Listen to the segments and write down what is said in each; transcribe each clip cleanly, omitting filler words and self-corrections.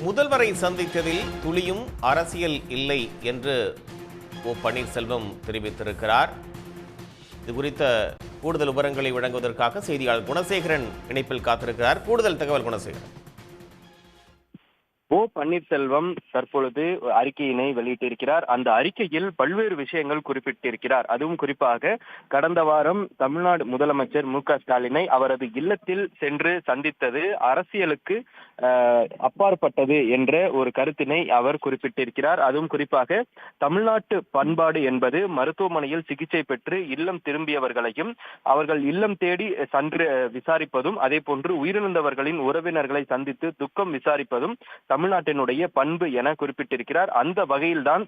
முதல்வரை சந்தித்ததில் துளியும் அரசியல் இல்லை என்று பன்னீர்செல்வம் தெரிவித்திருக்கிறார். இது குறித்த கூடுதல் விவரங்களை வழங்குவதற்காக செய்தியாளர் குணசேகரன் இணைப்பில் காத்திருக்கிறார். கூடுதல் தகவல் குணசேகரன். பன்னீர்செல்வம் தற்பொழுது அறிக்கையினை வெளியிட்டிருக்கிறார். அந்த அறிக்கையில் பல்வேறு விஷயங்கள் குறிப்பிட்டிருக்கிறார். அதுவும் குறிப்பாக கடந்த வாரம் தமிழ்நாடு முதலமைச்சர் மு.க.ஸ்டாலினை அவரது இல்லத்தில் சென்று சந்தித்தது அரசியலுக்கு அப்பாற்பட்டது என்ற ஒரு கருத்தினை அவர் குறிப்பிட்டிருக்கிறார். அதுவும் குறிப்பாக தமிழ்நாட்டு பண்பாடு என்பது மருத்துவமனையில் சிகிச்சை பெற்று இல்லம் திரும்பியவர்களையும் அவர்கள் இல்லம் தேடி சென்று விசாரிப்பதும், அதே போன்று உயிரிழந்தவர்களின் உறவினர்களை சந்தித்து துக்கம் விசாரிப்பதும் தமிழ்நாட்டினுடைய பண்பு என குறிப்பிட்டிருக்கிறார். அந்த வகையில்தான்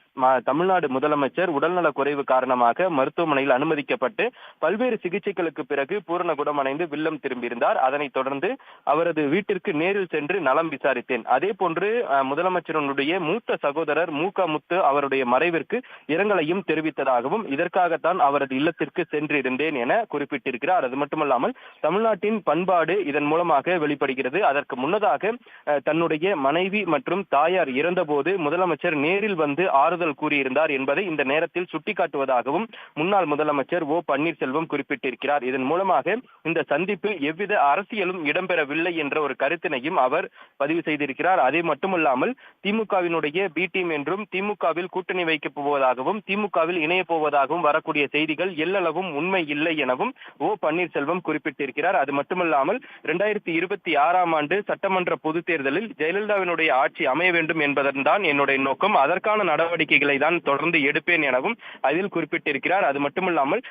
தமிழ்நாடு முதலமைச்சர் உடல்நலக் குறைவு காரணமாக மருத்துவமனையில் அனுமதிக்கப்பட்டு பல்வேறு சிகிச்சைகளுக்கு பிறகு பூரண குணமடைந்து வில்லம் திரும்பியிருந்தார். அதனைத் தொடர்ந்து அவரது வீட்டிற்கு நேரில் சென்று நலம் விசாரித்தேன். அதே போன்று முதலமைச்சருடைய மூத்த சகோதரர் மு.க. முத்து அவருடைய மறைவிற்கு இரங்கலையும் தெரிவித்ததாகவும், இதற்காகத்தான் அவரது இல்லத்திற்கு சென்றிருந்தேன் என குறிப்பிட்டிருக்கிறார். அது மட்டுமல்லாமல் தமிழ்நாட்டின் பண்பாடு இதன் மூலமாக வெளிப்படுகிறது. அதற்கு முன்னதாக தன்னுடைய மனைவி மற்றும் தாயார் இறந்தபோது முதலமைச்சர் நேரில் வந்து ஆறுதல் கூறியிருந்தார் என்பதை இந்த நேரத்தில் சுட்டிக்காட்டுவதாகவும் முன்னாள் முதலமைச்சர் பன்னீர்செல்வம் குறிப்பிட்டிருக்கிறார். இதன் மூலமாக இந்த சந்திப்பு எவ்வித அரசியலும் இடம்பெறவில்லை என்ற ஒரு கருத்தினையும் அவர் பதிவு செய்திருக்கிறார். அதே மட்டுமல்லாமல் திமுகவினுடைய பி டீம் என்றும் திமுகவில் கூட்டணி வைக்கப் போவதாகவும் திமுகவில் இணையப் போவதாகவும் வரக்கூடிய செய்திகள் எல்லளவும் உண்மை இல்லை எனவும் பன்னீர்செல்வம் குறிப்பிட்டிருக்கிறார். அது மட்டுமல்லாமல் 2026 ஆண்டு சட்டமன்ற பொதுத் தேர்தலில் ஜெயலலிதாவினுடைய ஆட்சி அமைய வேண்டும் என்பதுதான் என்னுடைய நோக்கம். அதற்கான நடவடிக்கைகளை தான் தொடர்ந்து எடுப்பேன் எனவும் அதில் குறிப்பிட்டிருக்கிறார். அது மட்டுமல்லாமல்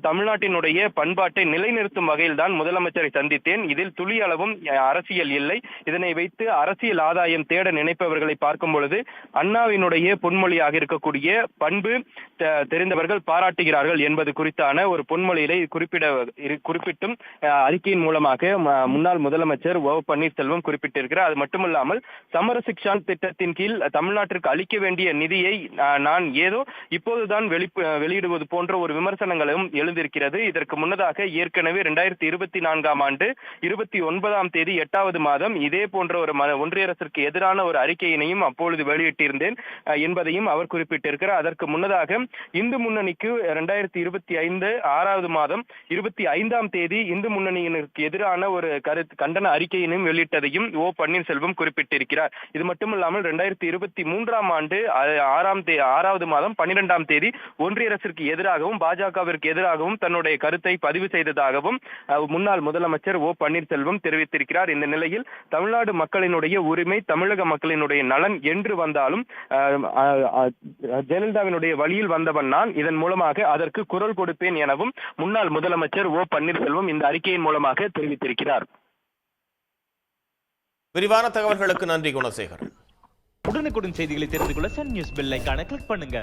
தமிழ்நாட்டினுடைய பண்பாட்டை நிலைநிறுத்தும் வகையில் தான் முதலமைச்சரை சந்தித்தேன். இதில் துளி அளவும் அரசியல் இல்லை. இதனை வைத்து அரசியல் ஆதாயம் தேட நினைப்பவர்களை பார்க்கும் பொழுது அண்ணாவினுடைய பொன்மொழியாக இருக்கக்கூடிய பண்பு தெரிந்தவர்கள் பாராட்டுகிறார்கள் என்பது குறித்தான ஒரு பொன்மொழியை குறிப்பிட்டும் அறிக்கையின் மூலமாக முன்னாள் முதலமைச்சர் பன்னீர்செல்வம் குறிப்பிட்டிருக்கிறார். அது மட்டுமல்லாமல் சமர சிக்ஷான் திட்டத்தின் கீழ் தமிழ்நாட்டிற்கு அளிக்க வேண்டிய நிதியை நான் ஏதோ இப்போதுதான் வெளியிடுவது போன்ற ஒரு விமர்சனங்களும் எழுந்திருக்கிறது. இதற்கு முன்னதாக ஏற்கனவே 2024 ஆண்டு 29 8வது மாதம் இதே போன்ற ஒரு ஒன்றிய அரசிற்கு எதிரான ஒரு அறிக்கையினையும் அப்பொழுது வெளியிட்டிருந்தேன் என்பதையும் அவர் குறிப்பிட்டிருக்கிறார். அதற்கு முன்னதாக இந்து முன்னணிக்கு 2025 6வது மாதம் 25 இந்து முன்னணியினருக்கு எதிரான ஒரு கண்டன அறிக்கையினையும் வெளியிட்டதையும் பன்னீர்செல்வம் குறிப்பிட்டிருக்கிறார். இது மட்டுமல்லாமல் 2023 ஆண்டு 6வது மாதம் 12 ஒன்றிய அரசிற்கு எதிராகவும் பாஜகவிற்கு எதிராகவும் தன்னுடைய கருத்தை பதிவு செய்ததாகவும் முன்னாள் முதலமைச்சர் பன்னீர்செல்வம் தெரிவித்திருக்கிறார். இந்த நிலையில் தமிழ்நாடு மக்களினுடைய உரிமை, தமிழக மக்களினுடைய நலன் என்று வந்தாலும் ஜெயலலிதாவினுடைய வழியில் வந்தவன் நான், இதன் மூலமாக அதற்கு குரல் கொடுப்பேன் எனவும் முன்னாள் முதலமைச்சர் பன்னீர்செல்வம் இந்த அறிக்கையின் மூலமாக தெரிவித்திருக்கிறார். விரிவான தகவல்களுக்கு நன்றி குணசேகரன். உடனுக்குடன் செய்திகளை தெரிந்து கொள்ள சன் நியூஸ் பெல் ஐகானை கிளிக் பண்ணுங்க.